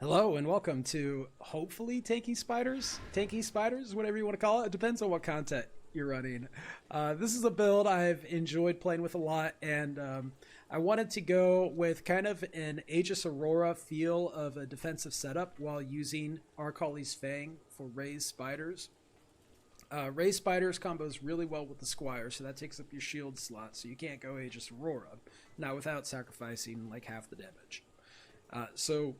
Hello and welcome to hopefully Tanky Spiders, whatever you want to call it. It depends on what content you're running. This is a build I've enjoyed playing with a lot, and I wanted to go with kind of an Aegis Aurora feel of a defensive setup while using Arcali's Fang for raised spiders. Raised spiders combos really well with the Squire, so that takes up your shield slot, so you can't go Aegis Aurora, not without sacrificing like half the damage. So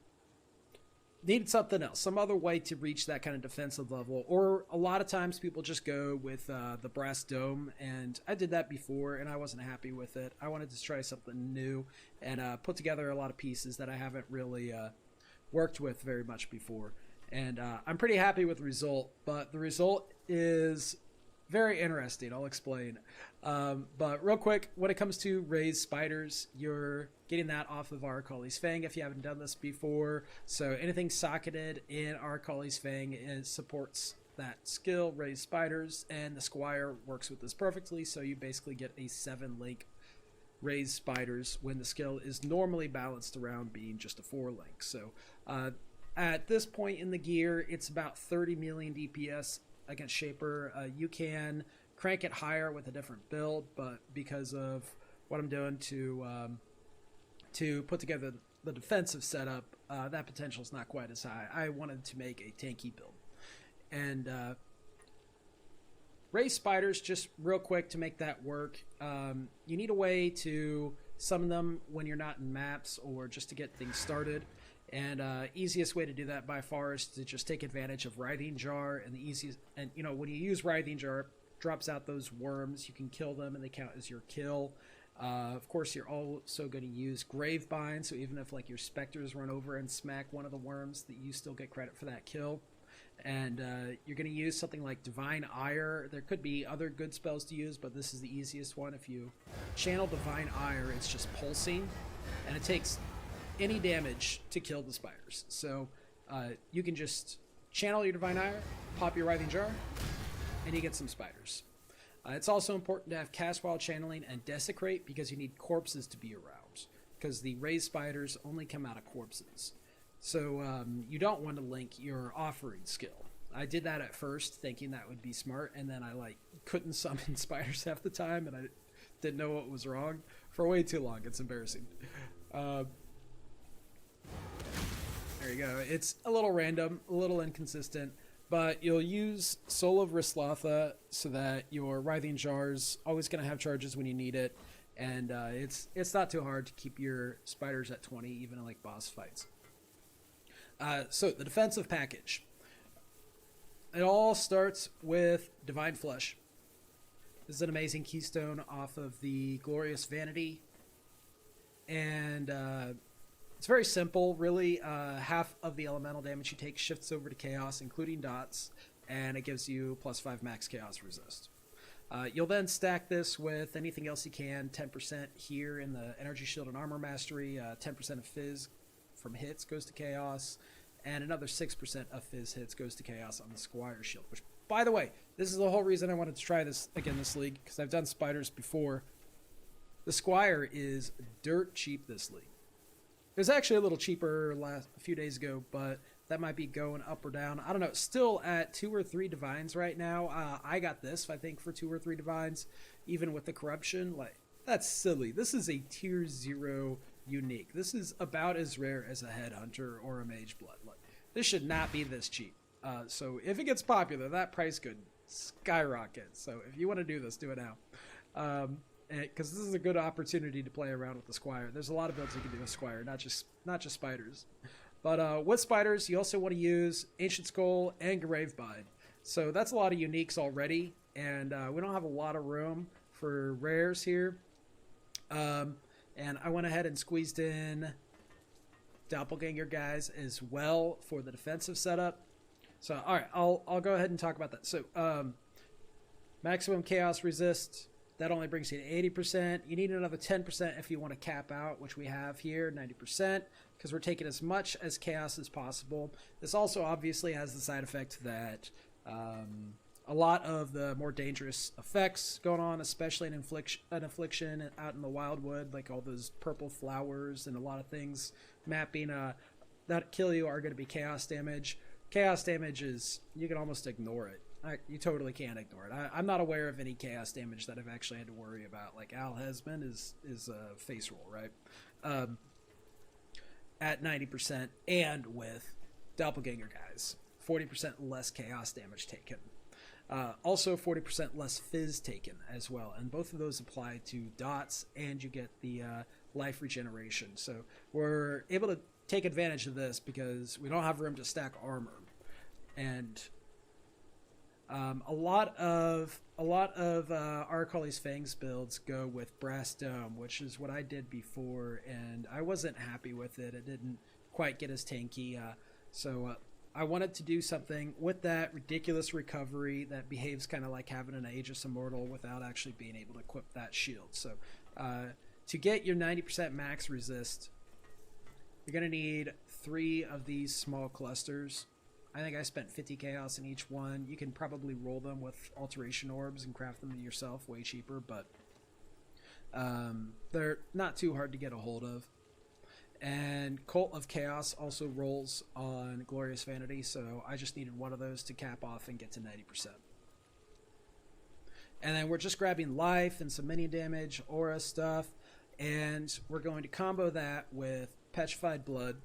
needed something else, some other way to reach that kind of defensive level. Or a lot of times people just go with the brass dome, and I did that before and I wasn't happy with it. I wanted to try something new and put together a lot of pieces that I haven't really worked with very much before. And I'm pretty happy with the result, but the result is very interesting. I'll explain. But real quick, when it comes to raised spiders, you're getting that off of Arcali's Fang if you haven't done this before. So anything socketed in Arcali's Fang supports that skill, raised spiders, and the Squire works with this perfectly. So you basically get a 7-link raised spiders when the skill is normally balanced around being just a 4-link. So at this point in the gear, it's about 30 million DPS against Shaper. You can crank it higher with a different build, but because of what I'm doing to put together the defensive setup, that potential is not quite as high. I wanted to make a tanky build. And raise spiders, just real quick to make that work, you need a way to summon them when you're not in maps or just to get things started. And easiest way to do that by far is to just take advantage of Writhing Jar. And the easiest, and you know, when you use Writhing Jar, drops out those worms. You can kill them, and they count as your kill. Of course, you're also going to use Gravebind, so even if like your specters run over and smack one of the worms, that you still get credit for that kill. And you're going to use something like Divine Ire. There could be other good spells to use, but this is the easiest one. If you channel Divine Ire, it's just pulsing, and it takes any damage to kill the spiders. So you can just channel your Divine Ire, pop your Writhing Jar, and you get some spiders. It's also important to have cast while channeling and desecrate because you need corpses to be around, because the raised spiders only come out of corpses. So you don't want to link your offering skill. I did that at first thinking that would be smart, and then I couldn't summon spiders half the time, and I didn't know what was wrong for way too long. It's embarrassing. There you go. It's a little random, a little inconsistent, but you'll use Soul of Rislotha so that your Writhing Jar's always going to have charges when you need it, and it's not too hard to keep your spiders at 20, even in like boss fights. So the defensive package. It all starts with Divine Flesh. This is an amazing keystone off of the Glorious Vanity, and it's very simple, really. Half of the elemental damage you take shifts over to Chaos, including dots, and it gives you +5 max Chaos resist. You'll then stack this with anything else you can. 10% here in the Energy Shield and Armor Mastery, 10% of Fizz from hits goes to Chaos, and another 6% of Fizz hits goes to Chaos on the Squire Shield, which, by the way, this is the whole reason I wanted to try this again this league, because I've done spiders before. The Squire is dirt cheap this league. It was actually a little cheaper a few days ago, but that might be going up or down. I don't know. It's still at 2 or 3 divines right now. I got this, I think, for 2 or 3 divines, even with the corruption. Like, that's silly. This is a tier 0 unique. This is about as rare as a headhunter or a mage blood. Like, this should not be this cheap. So if it gets popular, that price could skyrocket. So if you want to do this, do it now. Because this is a good opportunity to play around with the Squire. There's a lot of builds you can do with Squire, not just spiders. But with spiders, you also want to use Ancient Skull and Gravebind. So that's a lot of uniques already, and we don't have a lot of room for rares here. And I went ahead and squeezed in Doppelganger guys as well for the defensive setup. So all right, I'll go ahead and talk about that. So maximum Chaos resist. That only brings you to 80%. You need another 10% if you want to cap out, which we have here, 90%, because we're taking as much as Chaos as possible. This also obviously has the side effect that a lot of the more dangerous effects going on, especially in Affliction out in the Wildwood, like all those purple flowers and a lot of things mapping that kill you are going to be chaos damage. Chaos damage is, you can almost ignore it. You totally can't ignore it. I'm not aware of any chaos damage that I've actually had to worry about. Like Al Hesman is a face roll, right? At 90% and with doppelganger guys, 40% less chaos damage taken. Also 40% less fizz taken as well, and both of those apply to dots, and you get the life regeneration. So we're able to take advantage of this because we don't have room to stack armor, and a lot of Arcali's Fangs builds go with Brass Dome, which is what I did before, and I wasn't happy with it. It didn't quite get as tanky, so I wanted to do something with that ridiculous recovery that behaves kind of like having an Aegis Immortal without actually being able to equip that shield. So to get your 90% max resist, you're going to need 3 of these small clusters. I think I spent 50 chaos in each one. You can probably roll them with alteration orbs and craft them yourself, way cheaper, but they're not too hard to get a hold of. And Cult of Chaos also rolls on Glorious Vanity, so I just needed one of those to cap off and get to 90%. And then we're just grabbing life and some minion damage, aura stuff, and we're going to combo that with Petrified Blood.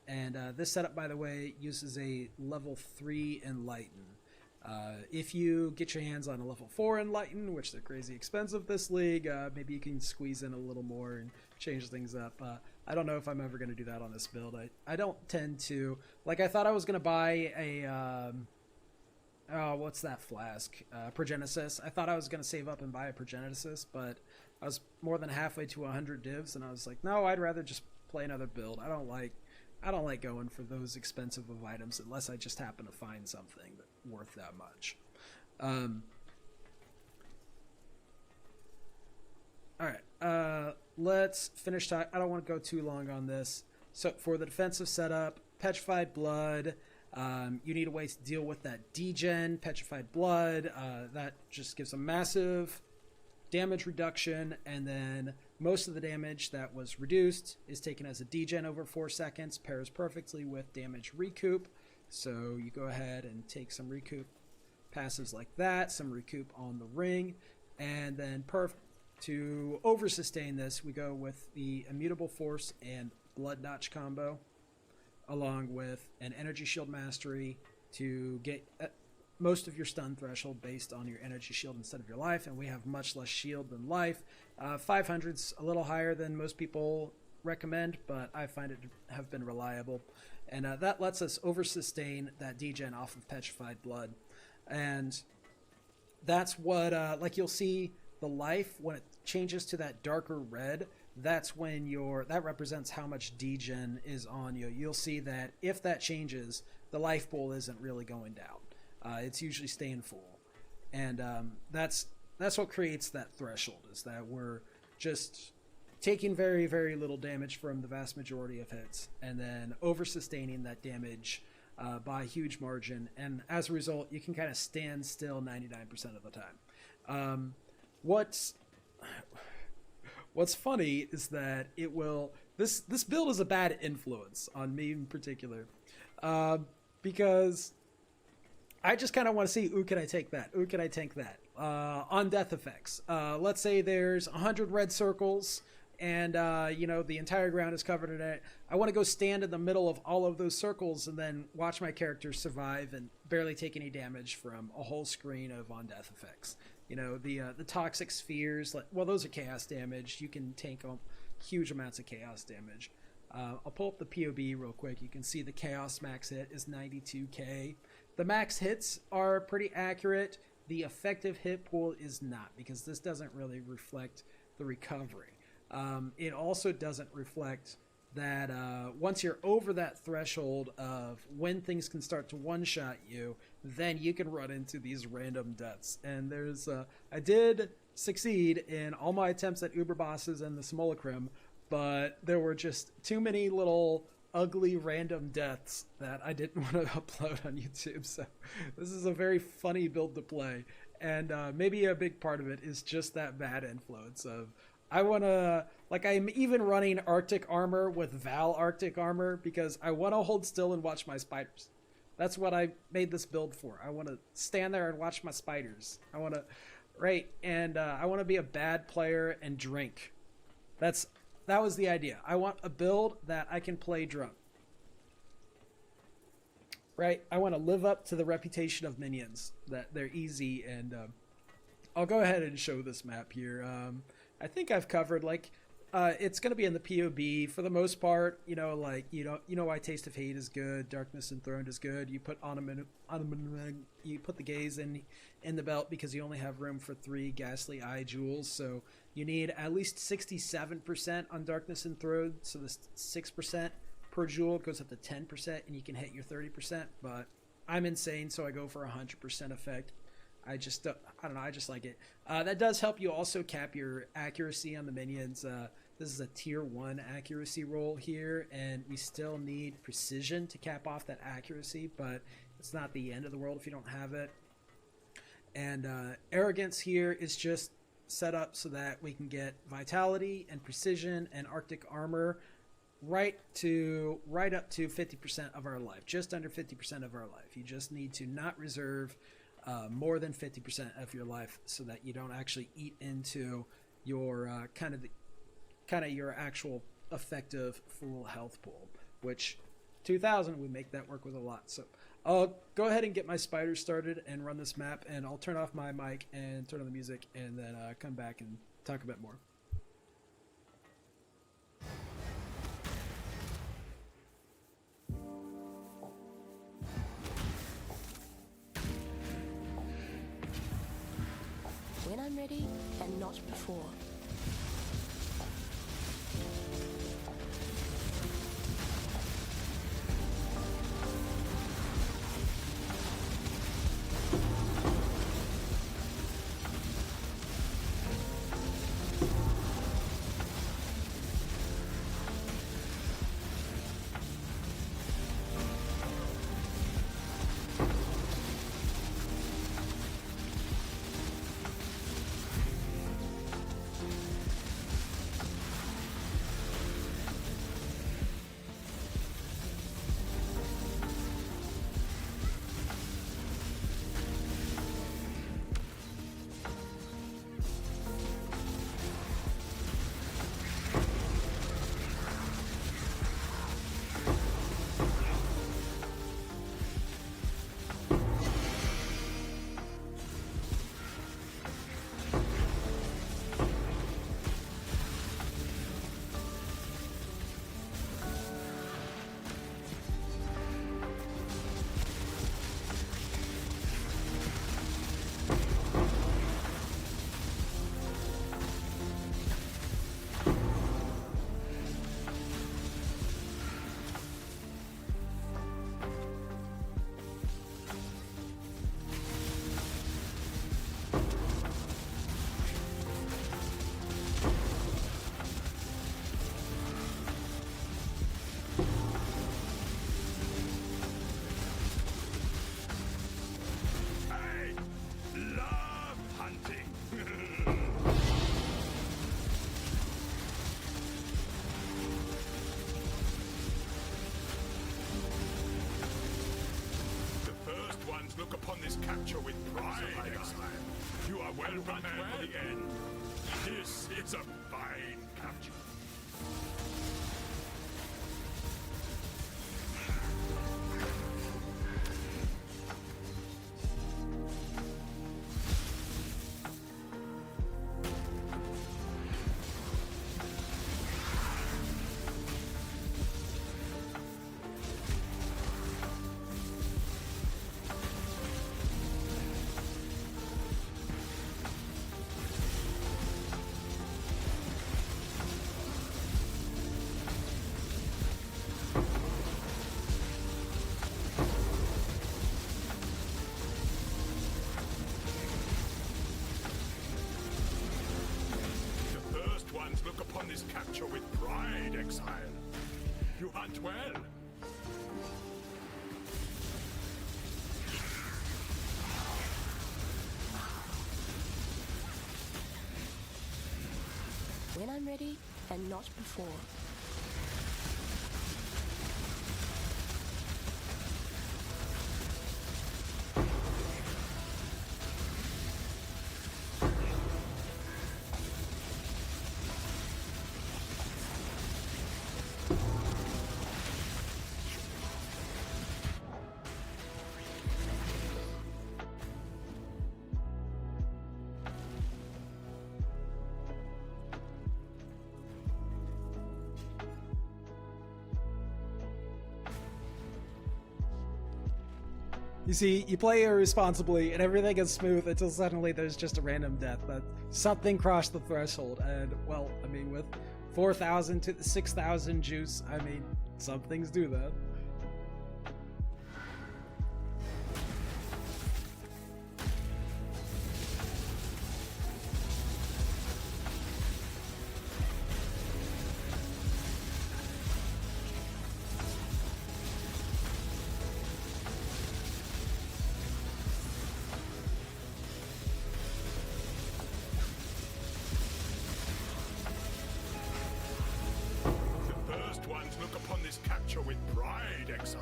And this setup, by the way, uses a level 3 Enlighten. If you get your hands on a level 4 Enlighten, which they're crazy expensive this league, maybe you can squeeze in a little more and change things up. I don't know if I'm ever going to do that on this build. I don't tend to. Like, I thought I was going to buy a... what's that flask? Progenesis. I thought I was going to save up and buy a Progenesis, but I was more than halfway to 100 divs, and I was like, no, I'd rather just play another build. I don't like going for those expensive of items unless I just happen to find something worth that much. All right, let's finish talk. I don't want to go too long on this. So for the defensive setup, Petrified Blood, you need a way to deal with that degen. Petrified Blood, that just gives a massive damage reduction, and then most of the damage that was reduced is taken as a degen over 4 seconds, pairs perfectly with damage recoup. So you go ahead and take some recoup passives like that, some recoup on the ring, and then to over sustain this, we go with the Immutable Force and Blood Notch combo, along with an Energy Shield Mastery to get most of your stun threshold based on your energy shield instead of your life, and we have much less shield than life. 500's a little higher than most people recommend, but I find it to have been reliable, and that lets us over sustain that degen off of Petrified Blood. And that's what like you'll see the life when it changes to that darker red, that's when that represents how much degen is on you. You'll see that if that changes, the life pool isn't really going down. It's usually staying full, and that's what creates that threshold, is that we're just taking very, very little damage from the vast majority of hits, and then over sustaining that damage by a huge margin, and as a result, you can kind of stand still 99% of the time. What's funny is that this build is a bad influence on me in particular, because I just kind of want to see, ooh, can I take that? Ooh, can I tank that? On death effects. Let's say there's 100 red circles and, the entire ground is covered in it. I want to go stand in the middle of all of those circles and then watch my character survive and barely take any damage from a whole screen of on death effects. The toxic spheres, those are chaos damage. You can tank huge amounts of chaos damage. I'll pull up the POE real quick. You can see the chaos max hit is 92k. The max hits are pretty accurate. The effective hit pool is not, because this doesn't really reflect the recovery. It also doesn't reflect that once you're over that threshold of when things can start to one-shot you, then you can run into these random deaths. And I did succeed in all my attempts at Uber Bosses and the Simulacrum, but there were just too many little ugly random deaths that I didn't want to upload on YouTube. So this is a very funny build to play, and maybe a big part of it is just that bad influence of I want to, like, I'm even running Arctic armor with Val Arctic armor because I want to hold still and watch my spiders. That's what I made this build for. I want to stand there and watch my spiders. I want to, right, and I want to be a bad player and drink. That was the idea. I want a build that I can play drunk. Right, I want to live up to the reputation of minions, that they're easy, and I'll go ahead and show this map here. I think I've covered, like, it's going to be in the POB for the most part. You know, like, you know why Taste of Hate is good, Darkness Enthroned is good. You put you put the gaze in the belt because you only have room for 3 Ghastly Eye jewels, so you need at least 67% on Darkness Enthroned, so this 6% per jewel goes up to 10%, and you can hit your 30%. But I'm insane, so I go for 100% effect. I don't know, I just like it. That does help you also cap your accuracy on the minions. This is a tier 1 accuracy roll here, and we still need precision to cap off that accuracy, but it's not the end of the world if you don't have it. And arrogance here is just set up so that we can get vitality and precision and Arctic armor right up to 50% of our life, just under 50% of our life. You just need to not reserve more than 50% of your life so that you don't actually eat into your kind of your actual effective full health pool, which 2000 would make that work with a lot. So I'll go ahead and get my spiders started and run this map, and I'll turn off my mic and turn on the music, and then come back and talk a bit more. When I'm ready, and not before. Look upon this capture with pride, exile. You are well prepared for the end. This is a fine capture. Look upon this capture with pride, exile. You hunt well. I'm ready and not before. You see, you play irresponsibly, and everything is smooth until suddenly there's just a random death. But something crossed the threshold, and well, I mean, with 4,000 to 6,000 juice, I mean, some things do that. Look upon this capture with pride, exile.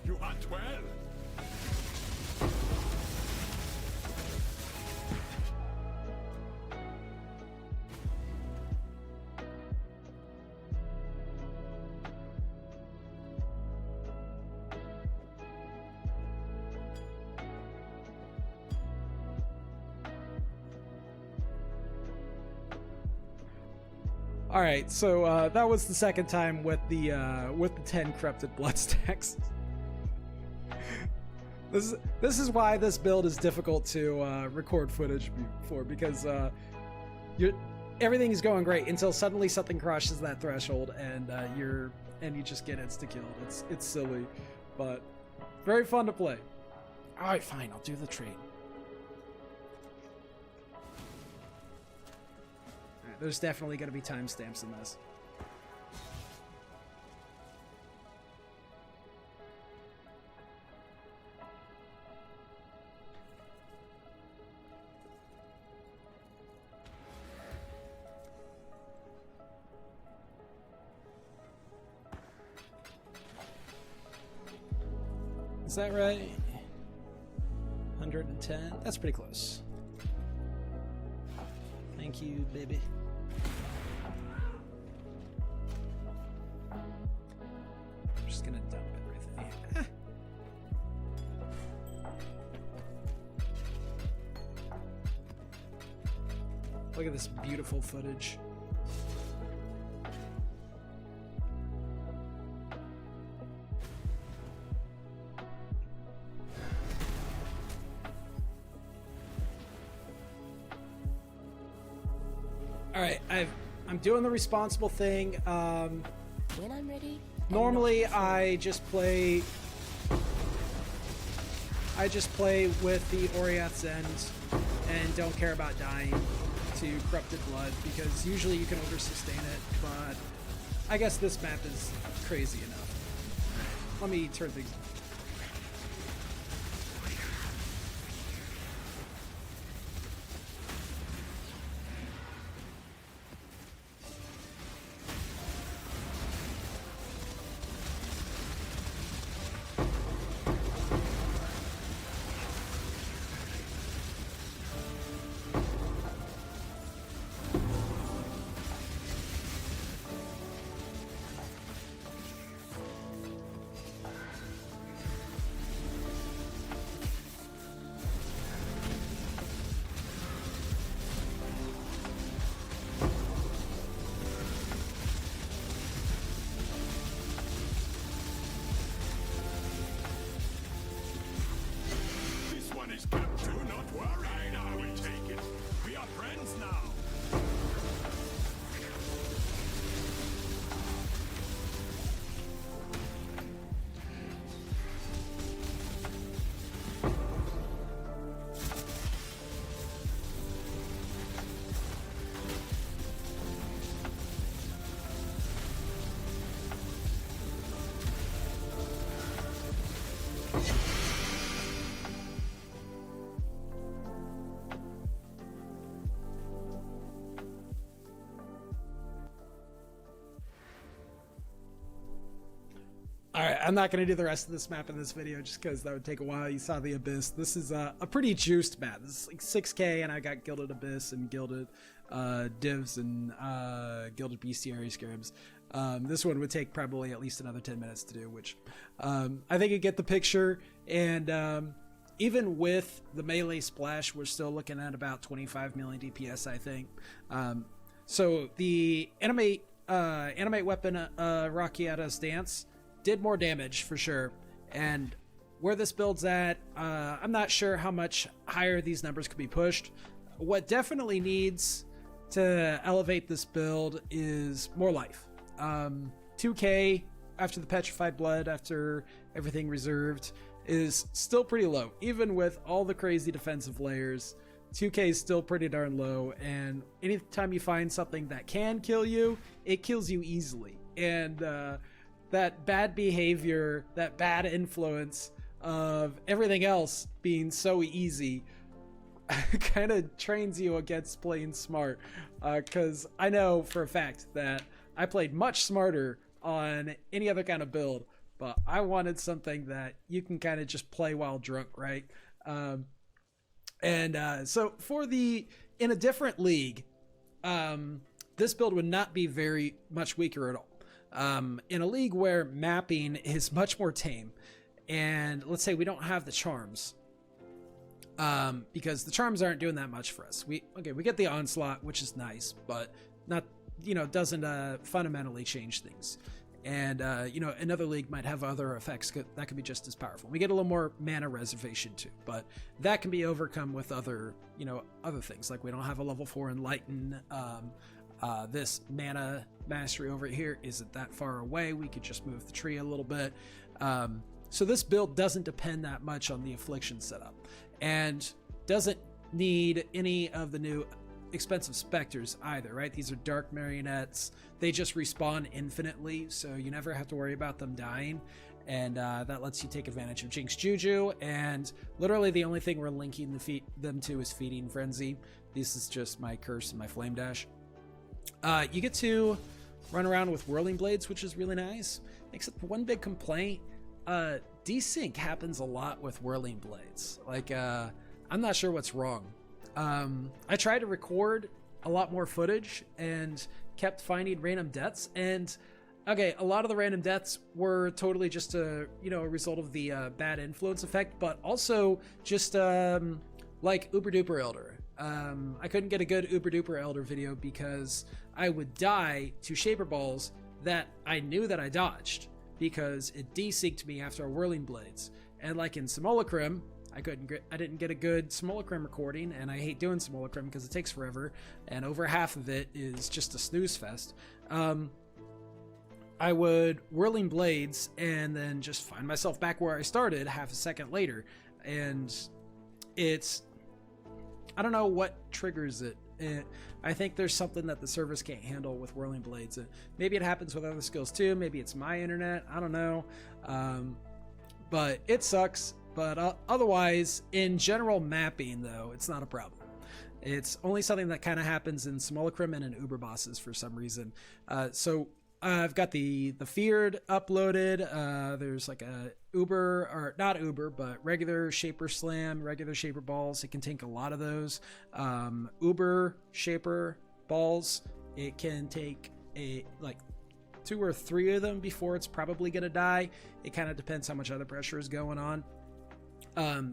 You hunt well. All right, so that was the second time with the 10 corrupted blood stacks. This is why this build is difficult to record footage for, because everything is going great until suddenly something crosses that threshold and you just get insta killed. It's silly, but very fun to play. All right, fine, I'll do the trade. There's definitely going to be timestamps in this. Is that right? 110? That's pretty close. Thank you, baby. Just gonna dump everything. Look at this beautiful footage. All right, I'm doing the responsible thing. When I'm ready. Normally, I just play with the Oriath's End and don't care about dying to corrupted blood, because usually you can over sustain it, but I guess this map is crazy enough. Let me turn things on. Do not worry, I will take it. We are friends now. All right, I'm not going to do the rest of this map in this video just because that would take a while. You saw the Abyss. This is a pretty juiced map. This is like 6k, and I got Gilded Abyss and Gilded Divs and Gilded Bestiary Scarabs. This one would take probably at least another 10 minutes to do, which I think you get the picture. And even with the melee splash, we're still looking at about 25 million DPS, I think. So the animate weapon Rockiata's Dance did more damage for sure, and where this build's at, I'm not sure how much higher these numbers could be pushed. What definitely needs to elevate this build is more life. 2k after the Petrified Blood, after everything reserved, is still pretty low. Even with all the crazy defensive layers, 2k is still pretty darn low, and anytime you find something that can kill you, it kills you easily. And that bad behavior, that bad influence of everything else being so easy kind of trains you against playing smart. Because I know for a fact that I played much smarter on any other kind of build, but I wanted something that you can kind of just play while drunk, right? So for in a different league, this build would not be very much weaker at all. In a league where mapping is much more tame, and let's say we don't have the charms, because the charms aren't doing that much for us. We get the onslaught, which is nice, but not, doesn't fundamentally change things. And another league might have other effects that could be just as powerful. We get a little more mana reservation too, but that can be overcome with other things. Like we don't have a level 4 Enlighten. This mana mastery over here isn't that far away. We could just move the tree a little bit. So this build doesn't depend that much on the Affliction setup, and doesn't need any of the new expensive specters either, right? These are dark marionettes. They just respawn infinitely, so you never have to worry about them dying. And that lets you take advantage of Jinx Juju, and literally the only thing we're linking them to is Feeding Frenzy. This is just my curse and my flame dash. You get to run around with Whirling Blades, which is really nice, except one big complaint. Desync happens a lot with Whirling Blades. Like, I'm not sure what's wrong. I tried to record a lot more footage and kept finding random deaths, and okay, a lot of the random deaths were totally just a result of the bad influence effect, but also just like Uber Duper Elder. I couldn't get a good Uber Duper Elder video because I would die to Shaper Balls that I knew that I dodged because it desynced me after Whirling Blades. And like in Simulacrum, I didn't get a good Simulacrum recording, and I hate doing Simulacrum because it takes forever, and over half of it is just a snooze fest. I would Whirling Blades and then just find myself back where I started half a second later, and I don't know what triggers it. I think there's something that the servers can't handle with Whirling Blades. Maybe it happens with other skills too. Maybe it's my internet. I don't know. But it sucks. But otherwise, in general mapping, though, it's not a problem. It's only something that kind of happens in Simulacrum and in Uber bosses for some reason. So I've got the Feared uploaded. There's like a Uber, or not Uber, but regular Shaper Slam, regular Shaper Balls. It can take a lot of those. Uber Shaper Balls, it can take like 2 or 3 of them before it's probably going to die. It kind of depends how much other pressure is going on.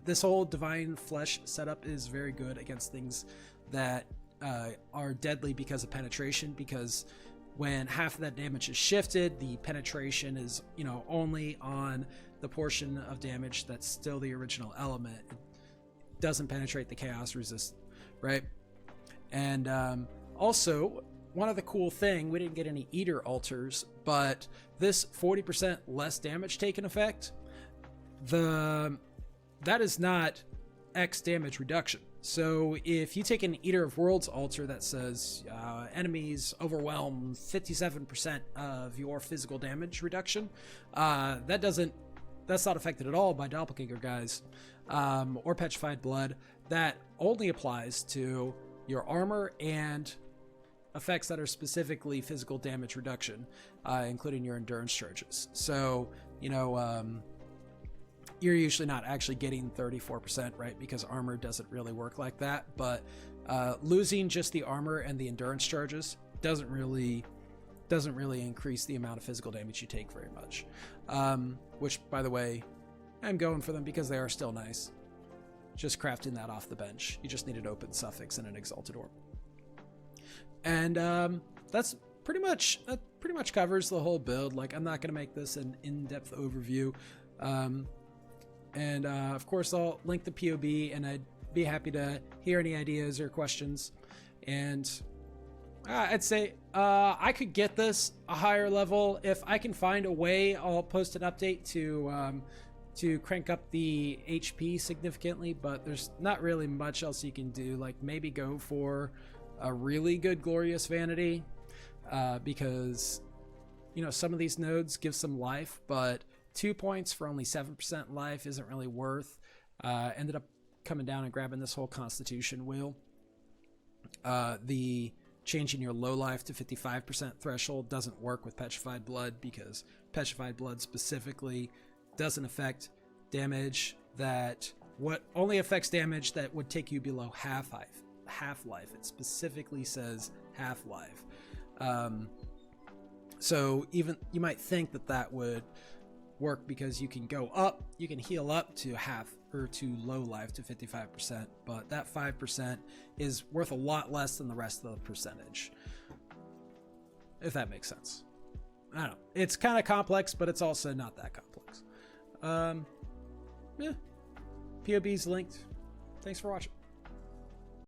This whole Divine Flesh setup is very good against things that are deadly because of penetration, because when half of that damage is shifted, the penetration is, only on the portion of damage that's still the original element. It doesn't penetrate the chaos resist, right? And also, one of the cool thing, we didn't get any Eater altars, but this 40% less damage taken effect, that is not X damage reduction. So if you take an Eater of Worlds altar that says enemies overwhelm 57% of your physical damage reduction, that's not affected at all by Doppelganger guys or Petrified Blood. That only applies to your armor and effects that are specifically physical damage reduction, including your endurance charges. So you know, you're usually not actually getting 34%, right? Because armor doesn't really work like that. But losing just the armor and the endurance charges doesn't really increase the amount of physical damage you take very much. Which, by the way, I'm going for them because they are still nice. Just crafting that off the bench. You just need an open suffix and an exalted orb. And that's pretty much covers the whole build. Like, I'm not going to make this an in-depth overview. Of course, I'll link the POB, and I'd be happy to hear any ideas or questions. And I'd say I could get this a higher level if I can find a way. I'll post an update to crank up the HP significantly, but there's not really much else you can do. Like, maybe go for a really good Glorious Vanity, because, you know, some of these nodes give some life, but 2 points for only 7% life isn't really worth. Ended up coming down and grabbing this whole Constitution wheel. The changing your low life to 55% threshold doesn't work with Petrified Blood, because Petrified Blood specifically doesn't affect damage that only affects damage that would take you below half-life. It specifically says half-life. So even you might think that would work because you can go up, you can heal up to half or to low life to 55%, but that 5% is worth a lot less than the rest of the percentage, if that makes sense. I don't know. It's kind of complex, but it's also not that complex. Yeah. POB's linked. Thanks for watching.